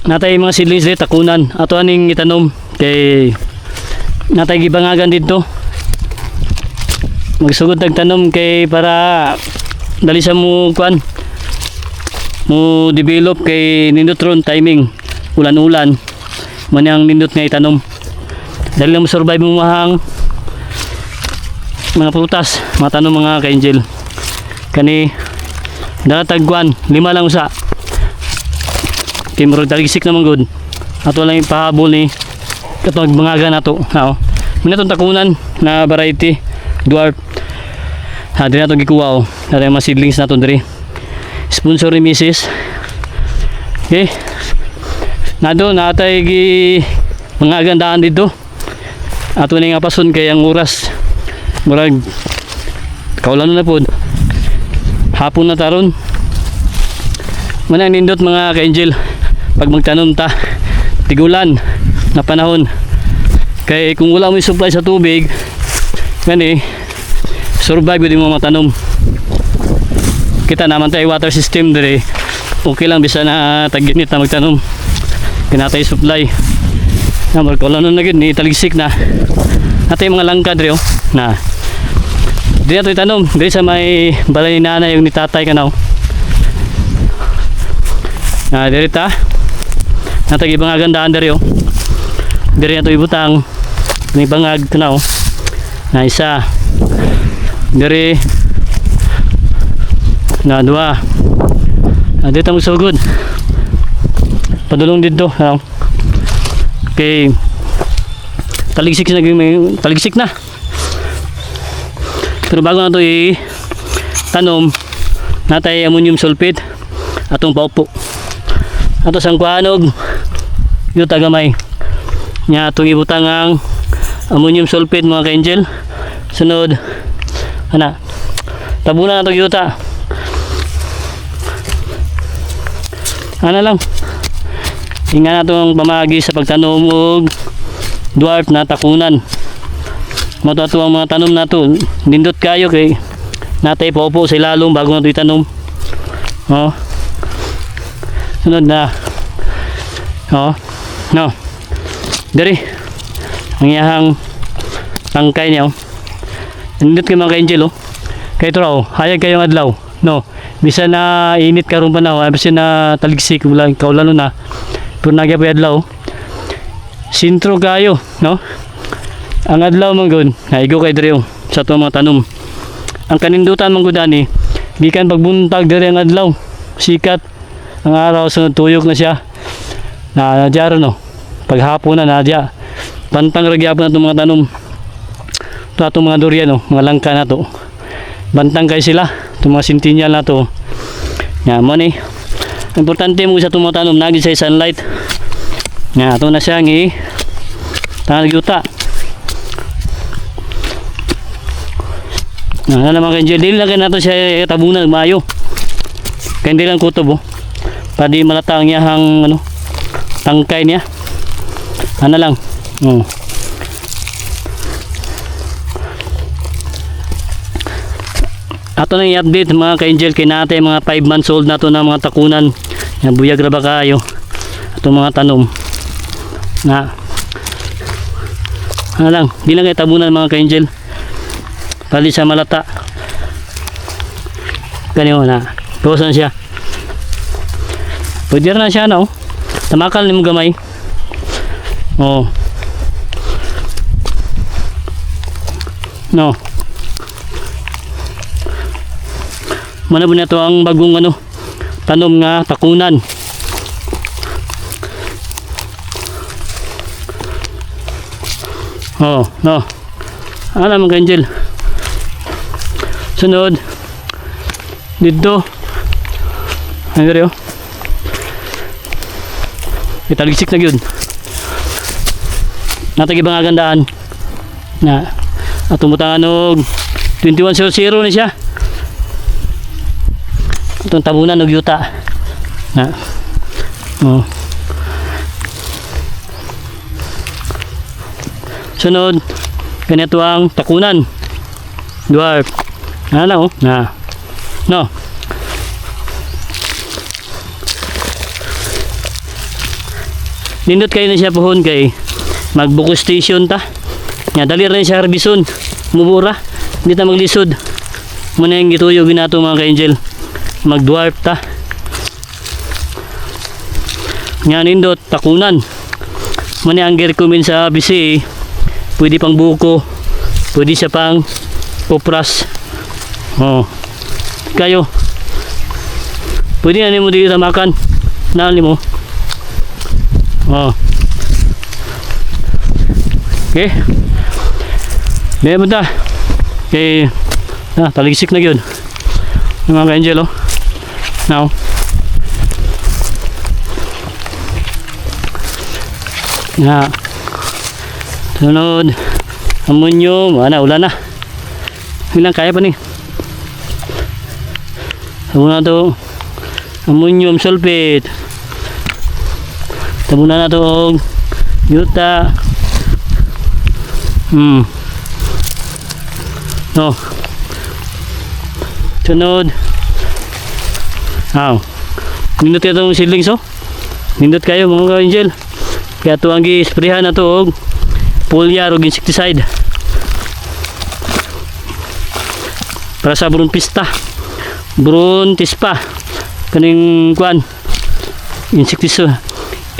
natay mga seedlings dito takunan ato aning itanom kay natay gibangagan dito magsugod tagtanom kay para dali sa mo kuan mo develop kay nindotron timing ulan-ulan man yang nindot nga itanom dali lang mo survive mo mahang mga prutas mga tanom mga ka-angel kani dalatagwan 5 lang usa kay murag tagisik naman good ato lang ipahabol ni katong bangaga nato ha minatong takunan na variety dwarf ha diri nato gikuha natay mga seedlings nato diri sponsor ni Mrs. Okay nado natay gi mga gandaan dito ato ni nga pason kay ang oras murag kaulan na pod hapon na taron manang nindot mga ka-angel pag magtanom ta tigulan na panahon kay kung wala mo supply sa tubig gani survive din mo matanom kita naman tayo water system dire okay lang bisa na tagginit na magtanom kinatay supply na markulan na gid ni taligsik na natay mga langka dire na dire to itanom dire sa may balay ni nanay yung ni tatay kanaw na dire ta natagi bangagandaan dari diri ato ibutang ni bangag tanaw na isa diri na dua dito mo sugod padulong dito okay taligsik na pero bago na ito tanom natay ammonium sulfate atong paupo ato sang kuanog yuta gamay nya atong ibutang ang ammonium sulfate mga ka-angel sunod ana tabunan nato yuta ana lang ingan natong pamagi sa pagtanom og dwarf na takunan mato ato ang mga tanom nato nindot kayo kay natay paupo sa ilalom bago nato itanom sunod na no diri ang iyahang tangkay niya nindot kayo mga ka-angel kay ito raw hayag kayong adlaw no bisa na init karon panahon bisa na taligsik wala kaulan na pero nagya pa adlaw sintro kayo no ang adlaw man gud naigo kay diri sa tuwa mga tanom ang kanindutan man gud ani gikan pagbuntag diri ang adlaw sikat ang araw sunod tuyok na siya na nadya ron paghapon na nadya pantang ragyapon na itong mga tanom ito itong mga durian mga langka na to bantang kayo sila itong mga sintinyal na to nga mo ni importante mo sa itong mga tanom nagin sa sunlight nga ito na siya ngi tangang yuta na naman kayo dili lang kayo nato siya tabunan mayo kaya hindi lang kutob padi malata ang iyahang tangkay niya ano lang ato nang i-update mga ka-angel kay natin mga 5 months old na to na mga takunan yan buyag ra ba kayo atong mga tanom na ano lang di lang kayo tabunan mga ka-angel pali sa malata ganyan na tuwasan siya pwede na siya tamakal ni mo gamay no manabo na to ang bagong tanom nga takunan no alam mo ka-angel sunod dito ay gari italigsik na yun natagi bang agandaan na atong butangan og 2100 ni siya atong tabunan og yuta na sunod ganito ang takunan dwarf ano na no nindot kayo na siya pohon kay magbuko station ta. Nya dali rin siya harbison. Mubura. Hindi ta maglisod. Muna yung gituyo ginato mga ka-angel. Mag-dwarf ta. Nya nindot takunan. Muna ang recommend sa BC. Pwede pang buko. Pwede siya pang popras. Oh. Kayo. Pwede na mo dito makan. Nali mo. Oh. Okay. Meron ta. Okay. Taligsik na yun. Yung mga ka-angel, oh. Now. Na. Sunod. Ammonium. Ulan na. Ilang kaya pa ni. Tabo na to. Ammonium sulfate. Tabo na to. Yuta. No. Sunod. Nindot kayo itong seedlings, oh. Nindot kayo mga ka-angel. Kaya ito ang gi-sprayhan na ito og foliar og insecticide. Para sa brunpista. Bruntispa. Kaning kuan.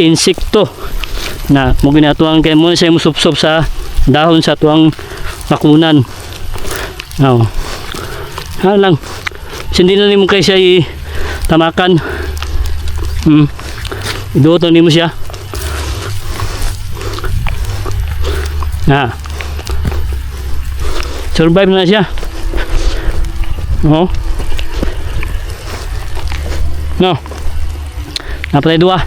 Insekto. Na mo ginatuang kay mo siya musupsop sa dahon sa tuang bakunan. Lang. Hindi na nimo kay siya tamakan. Iduoton nimo siya. Survive na siya. No. Napatay dua.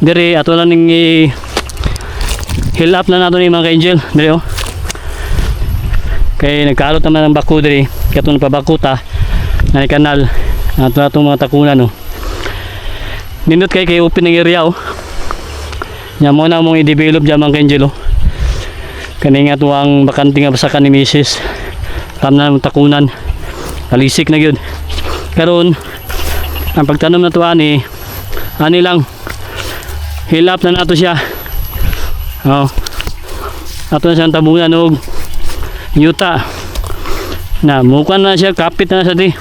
Diri ato lang ning heal up na nato ni mga ka-angel. Diri, oh. Kay nagkalot naman ang bako diri. Kaya ito napabakuta na ni kanal. Ato na itong mga takunan, oh. Nindot kay open ng area, oh. Yan mo na mong i-develop dyan mga ka-angel, oh. Kani nga ito ang bakanting basakan ni Mrs. Tam na takunan. Talisik na yun. Karon ang pagtanom na ito ani lang. Heal up na nato siya. Ato na siyang tabunan og yuta. Na mukan na siya, kapit na siya di.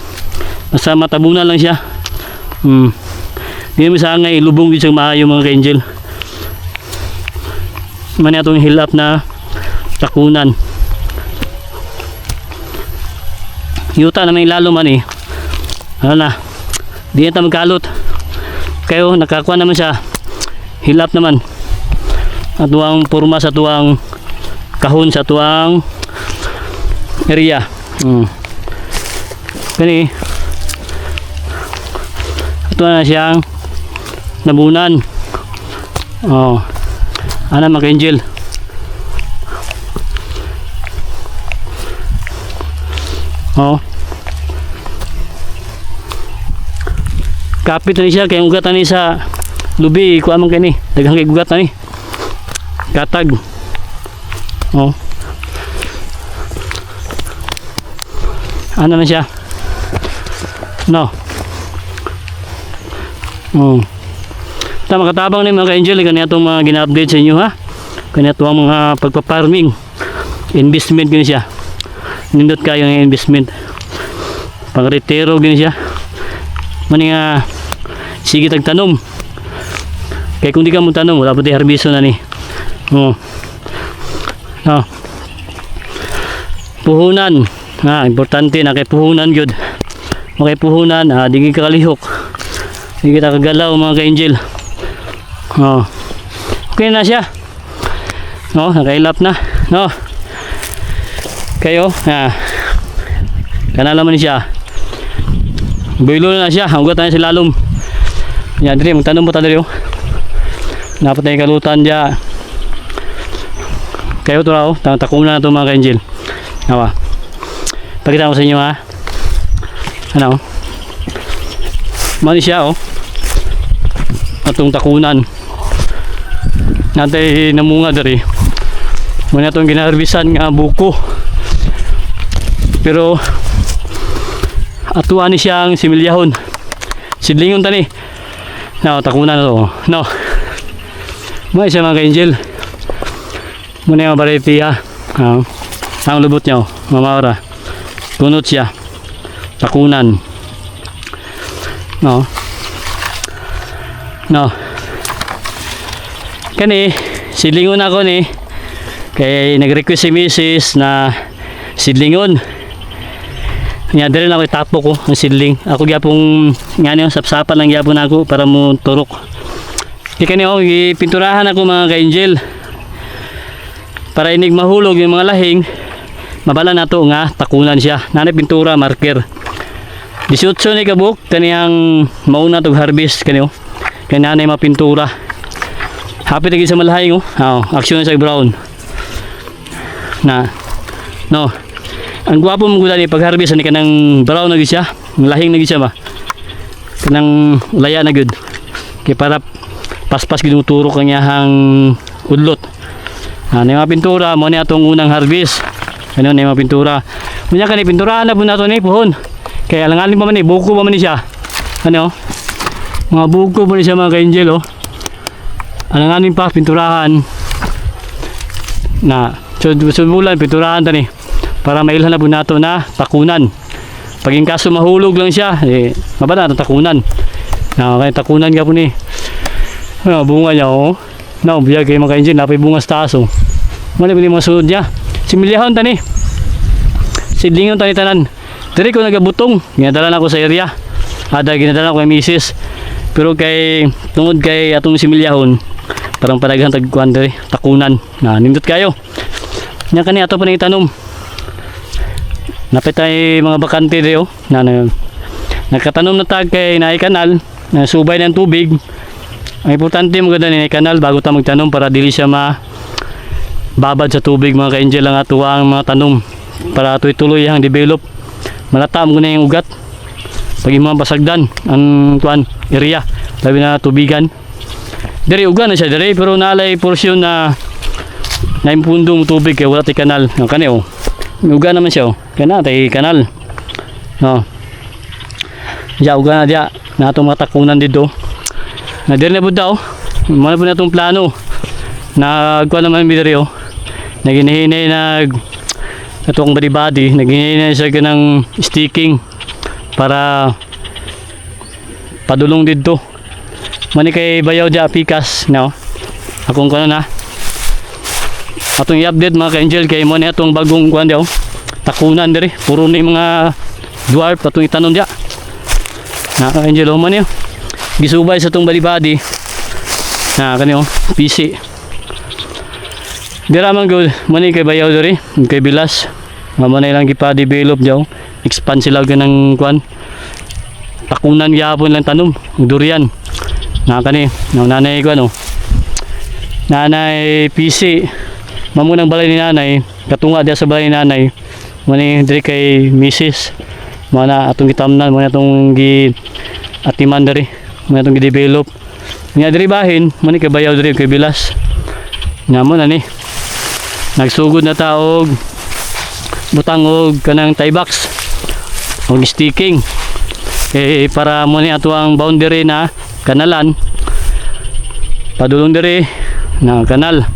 Basta matabunan lang siya. Di mo sa ngay lubong di siyang maayo mga ka-angel. Mani atong heal up na takunan. Yuta na may lalo man ano na, di na magkalot. Kayo nakakuha naman siya. Heal up naman. At tuwang purma sa tuwang kahon sa tuwang area. Kani ito na siyang nabunan. Ana mga ka-angel. Kapit na siya kay ugat na ni sa lubi kuha man kani daghang kay ugat na ni katag. Ano na siya, no. Makatabang na mga ka-angel kani atong mga gina-update sa inyo, ha. Kani atong mga pagpa-farming investment gini siya. Nindot kayo ng investment pang retiro gini siya. Mani nga sige tagtanom. Kaya kung di ka mo tanom, wala pati harbiso na ni. Puhunan. Importante na kay puhunan yun. Okay, puhunan. Di ka kalihok. Di kita kagalaw mga ka-angel. Okay na siya. Nakailap na. Kayo. Kanala man siya. Builo na siya. Hugot na siya lalom. Yan, dili. Magtanong mo ta dili. Dapat na yung kalutan dyan. Kayo ito raw. Takunan na ito mga ka-angel. Pakita ko sa inyo, ha. Ano? Mani siya, atong takunan. Natay namunga dari. Muna itong ginarbisan nga buko. Pero atuan ni siyang similyahon. Sidlingon tani. No, takunan na to. No. May siya mga ka-angel. Muna yung variety ha. Ang lubot niya oh. Mamawara. Kunot siya. Takunan. No. No. Kani, sidlingon ako ni. Kaya nag-request si Mrs. na sidlingon. Nya dire na ako itapo ko ang sidling. Ako gyapong ngani sapsapan lang gyapon ako para mo turok. Kaya kani oh, gipinturahan ako mga ka-angel. Para inig mahulog yung mga lahing, mabala na to nga takunan siya. Nanay pintura marker. 18 ni kabuk kaniyang mauna tog harvest kaniyo. Kay nanay mapintura. Happy lagi sa malahing oh. Action sa brown. Na no. Ang gwapo mo gula ni pag harvest ani kanang brown na gid siya. Lahing na gid siya ba. Kanang laya na gud. Kay para paspas gid turo kanyang udlot. Ni mga pintura mo ni atong unang harvest. Ano ni mga pintura. Unya kani pinturahan na po nato ni pohon. Kaya alanganin pa man ni buko pa man ni siya. Ano? Mga buko pa ni siya mga ka-angel oh. Alanganin pa pinturahan. Na subulan pinturahan tani para mailhan na po nato na takunan. Paging kaso mahulog lang siya, mabala na takunan. Na kaya takunan ka po ni. Bunga niya oh. Na biyag kay mga ka-angel napay bunga sa taas oh. Mali pili mga sunod niya. Similyahon tani. Sidlingon tani tanan. Diri ko nagabutong. Ginadala na ko sa area. Ginadala ko kay Mrs. Pero kay tungod kay atong similyahon, parang padaghan tagkuan diri takunan. Na nindot kayo. Nya kani ato pa ni tanom. Napit tay mga bakante diri oh. Nagkatanom na tag kay naay kanal, na subay ng tubig. Ang importante mo ganda ni kanal bago ta magtanom para dili siya babad sa tubig mga ka-angel ang atuwa ang mga tanom para tuloy-tuloy ang develop. Malata mo na yung ugat. Pag mga basagdan ang tuan area, labi na tubigan. Diri ugan na siya diri pero nalay porsyon na naimpundong tubig kay wala tay kanal. Ang kani oh. Ugan naman siya oh. Kana tay kanal. No. Ya ugan na dia na atong matakunan dito. Na diri na pud daw. Mano po na itong plano. Nagkuha naman diri oh. Naginihinay atong body naginihinay siya kanang sticking para padulong dito. Mani kay bayaw dia pikas no. Akong kuno na. Atong i-update mga ka-angel kay mo ni atong bagong kuan daw. Takunan diri, puro ni mga dwarf atong itanom dia. Na ka-angel mo ni. Gisubay sa tong body. Na kani oh, PC. Dira man gud mani kay bayaw diri, kay bilas. Mamo na ilang gipa-develop daw. Expand sila ganang kuan. Takunan gyapon lang tanom, durian. Na kani, nanay kuan oh. Nanay PC. Mamo nang balay ni nanay, katunga dia sa balay ni nanay. Mani diri kay Mrs. Mana atong gitamnan, mana atong gi atiman diri, mana atong gi-develop. Nya diri bahin, mani kay bayaw diri kay bilas. Nya mo na ni. Nagsugod na taog butang og kanang tie box og sticking para mo ni ato ang boundary na kanalan padulong diri na kanal.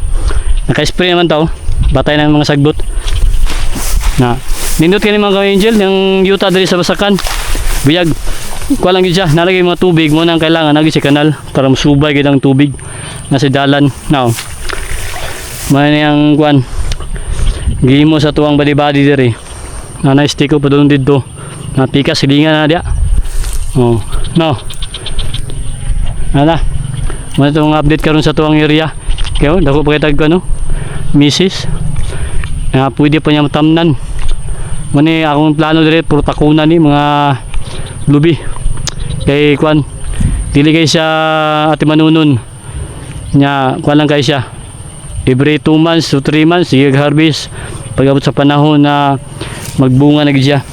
Naka-spray naman to, batay ng mga sagbot. Na nindot kini mga ka-angel yung yuta diri sa basakan. Biyag kuha lang gid siya, nalagay mga tubig mo nang kailangan nagi si kanal para masubay gid ang tubig na si dalan. Now man yang kuan gimo sa tuwang badi-badi diri. Na stick ko padulong didto. Na pikas silingan na dia. Oh, no. Ana. Mo itong update karon sa tuwang area. Kaya dako pa kitag ko no. Mrs. Pwede pa niya matamnan. Mani akong plano diri puro takunan ni mga lubi. Kay kuan dili kay siya ati manunon. Nya kuan lang kay siya. Every 2 months to 3 months sige harvest. Pag-abot sa panahon na magbunga na gid siya.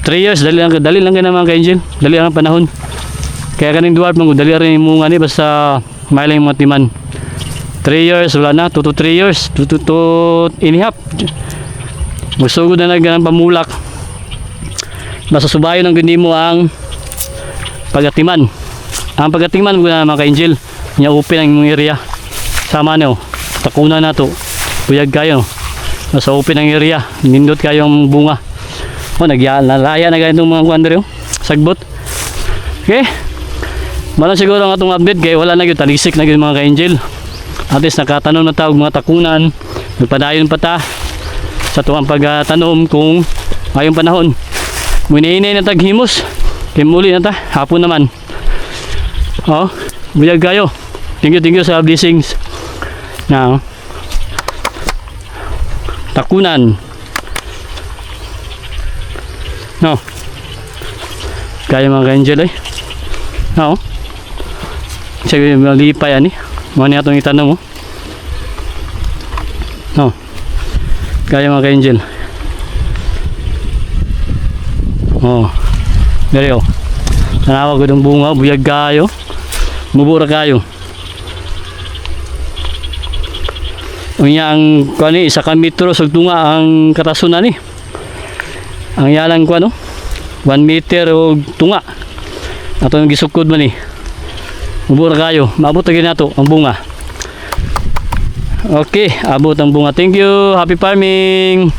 3 years dali lang gid mga ka-angel. Dali lang ang panahon. Kaya kaning dwarf mo dali rin yung munga ni basta may lang mga timan. 3 years wala na, 2 to 3 years, 2 to inihap. Musugod na nagganang pamulak. Basta subayo ng gindi mo ang pagatiman. Ang pagatiman mo na mga ka-angel. Nya open ang imong area. Sama nyo. Takunan na to. Buyag kayo. Basta open ang area. Nindot kayo ang bunga. O, nalaya na ganito mga kuandre. Sagbot. Okay. Malang siguro ang atong update kay wala na gyud talisik na gyud mga ka-angel. At least nakatanom na tawag mga takunan. Nagpadayon pa ta sa tuwang pagtanom kung ngayong panahon. Muniinay na taghimos. Kaya muli na ta. Hapon naman. Oh, buyag kayo. Thank you sa blessings. Now, takunan. No. Kaya mga ka-angel eh. No. Sige, malipay ani. Mga niya itong itanong mo. No. Kaya mga ka-angel. Oh. Dari oh. Tanawag ko ng bunga, buyag kayo. Mubura kayo. Unya ang kuani isa ka metro sa tunga ang katasunan ni. Ang yalang ko ano? 1 meter og tunga. Ato yung gisukod man ni. Mubura kayo. Maabot lagi nato ang bunga. Okay, abot ang bunga. Thank you. Happy farming.